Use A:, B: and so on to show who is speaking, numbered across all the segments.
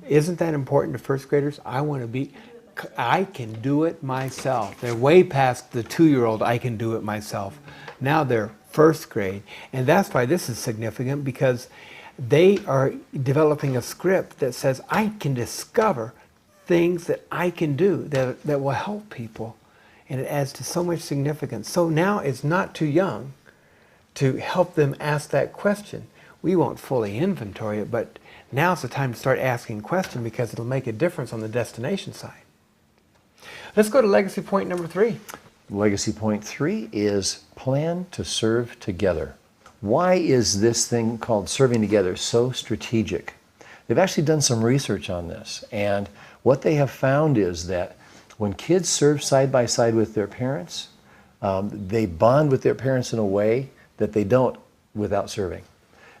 A: Isn't that important to first graders? I can do it myself. They're way past the 2-year-old, I can do it myself. Now they're first grade. And that's why this is significant, because they are developing a script that says, I can discover things that I can do that will help people. And it adds to so much significance. So now it's not too young to help them ask that question. We won't fully inventory it, but now's the time to start asking questions, because it'll make a difference on the destination side. Let's go to legacy point number 3.
B: Legacy point 3 is plan to serve together. Why is this thing called serving together so strategic? They've actually done some research on this, and what they have found is that when kids serve side by side with their parents, they bond with their parents in a way that they don't without serving.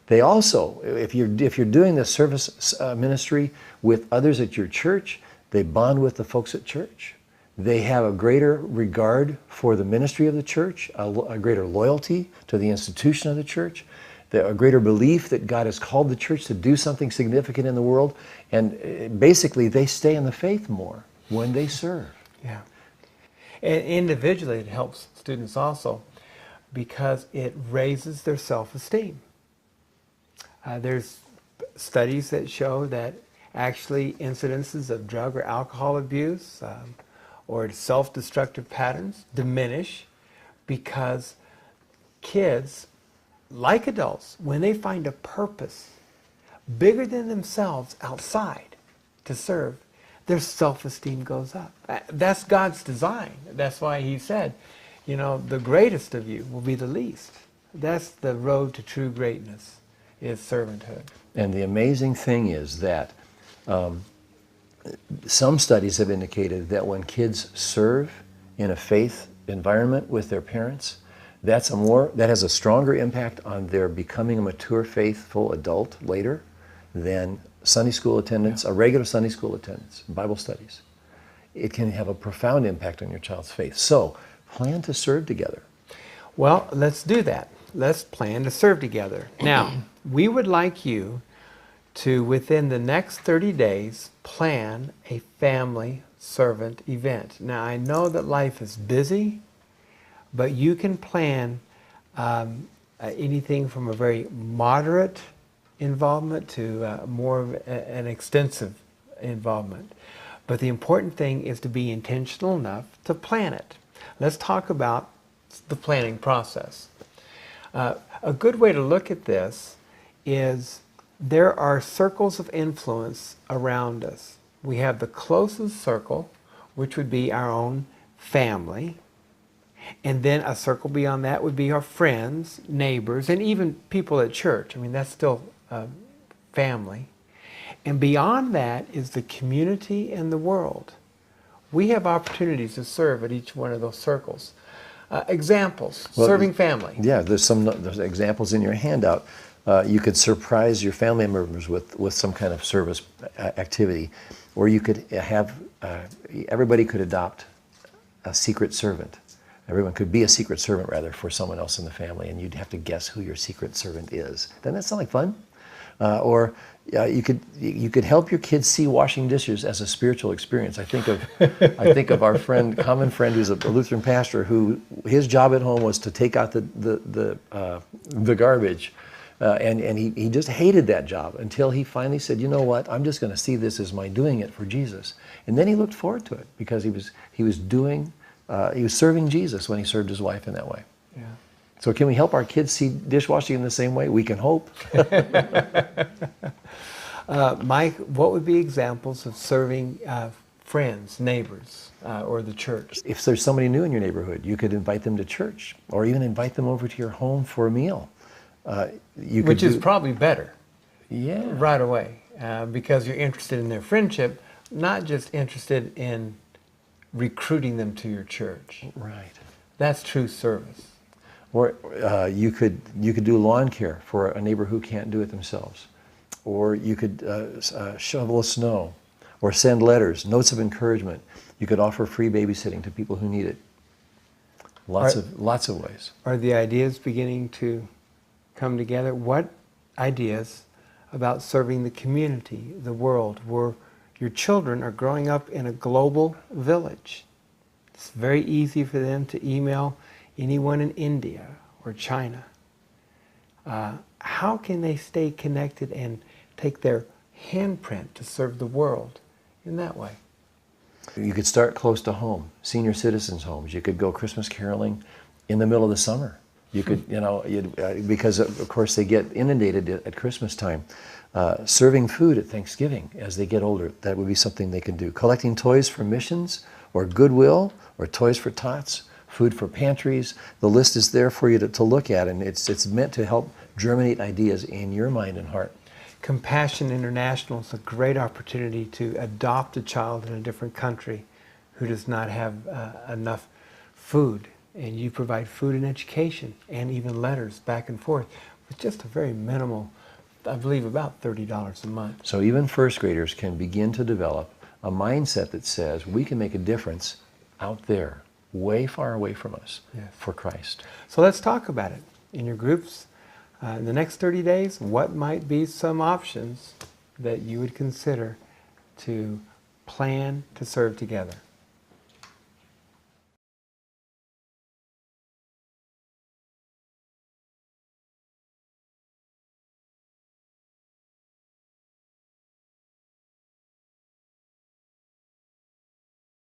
B: They also, if you're doing the service ministry with others at your church, they bond with the folks at church. They have a greater regard for the ministry of the church, a greater loyalty to the institution of the church, a greater belief that God has called the church to do something significant in the world, and basically they stay in the faith more when they serve.
A: Yeah. And individually it helps students also, because it raises their self-esteem. There's studies that show that actually incidences of drug or alcohol abuse or self-destructive patterns diminish, because kids, like adults, when they find a purpose bigger than themselves outside to serve, their self-esteem goes up. That's God's design. That's why He said, you know, the greatest of you will be the least. That's the road to true greatness, is servanthood.
B: And the amazing thing is that some studies have indicated that when kids serve in a faith environment with their parents, that has a stronger impact on their becoming a mature, faithful adult later than Sunday school attendance, a regular Sunday school attendance, Bible studies. It can have a profound impact on your child's faith. So, plan to serve together.
A: Well, let's do that. Let's plan to serve together. Now, we would like you to, within the next 30 days, plan a family servant event. Now, I know that life is busy, but you can plan anything from a very moderate involvement to more of an extensive involvement. But the important thing is to be intentional enough to plan it. Let's talk about the planning process. A good way to look at this is there are circles of influence around us. We have the closest circle, which would be our own family. And then a circle beyond that would be our friends, neighbors, and even people at church. I mean, that's still family. And beyond that is the community and the world. We have opportunities to serve at each one of those circles. Examples, serving family.
B: Yeah, there's examples in your handout. You could surprise your family members with some kind of service activity. Or you could have, everybody could adopt a secret servant. Everyone could be a secret servant, rather, for someone else in the family, and you'd have to guess who your secret servant is. Doesn't that sound like fun? Or you could help your kids see washing dishes as a spiritual experience. I think of our common friend who's a Lutheran pastor, who his job at home was to take out the garbage, and he just hated that job until he finally said, you know what, I'm just going to see this as my doing it for Jesus. And then he looked forward to it, because he was serving Jesus when he served his wife in that way.
A: Yeah.
B: So can we help our kids see dishwashing in the same way? We can hope.
A: Mike, what would be examples of serving friends, neighbors, or the church?
B: If there's somebody new in your neighborhood, you could invite them to church, or even invite them over to your home for a meal.
A: Which is probably better.
B: Yeah.
A: Right away, because you're interested in their friendship, not just interested in recruiting them to your church.
B: Right.
A: That's true service.
B: Or you could do lawn care for a neighbor who can't do it themselves. Or you could shovel snow, or send letters, notes of encouragement. You could offer free babysitting to people who need it. Lots of ways.
A: Are the ideas beginning to come together? What ideas about serving the community, the world, where your children are growing up in a global village. It's very easy for them to email anyone in India or China. How can they stay connected and take their handprint to serve the world in that way?
B: You could start close to home, senior citizens' homes. You could go Christmas caroling in the middle of the summer. You could, because of course they get inundated at Christmas time. Serving food at Thanksgiving as they get older, that would be something they can do. Collecting toys for missions or Goodwill or Toys for Tots, food for pantries. The list is there for you to look at, and it's meant to help germinate ideas in your mind and heart.
A: Compassion International is a great opportunity to adopt a child in a different country who does not have enough food. And you provide food and education and even letters back and forth with just a very minimal, I believe about $30 a month.
B: So even first graders can begin to develop a mindset that says we can make a difference out there, way far away from us,
A: Yes.
B: for Christ.
A: So let's talk about it in your groups. In the next 30 days, what might be some options that you would consider to plan to serve together?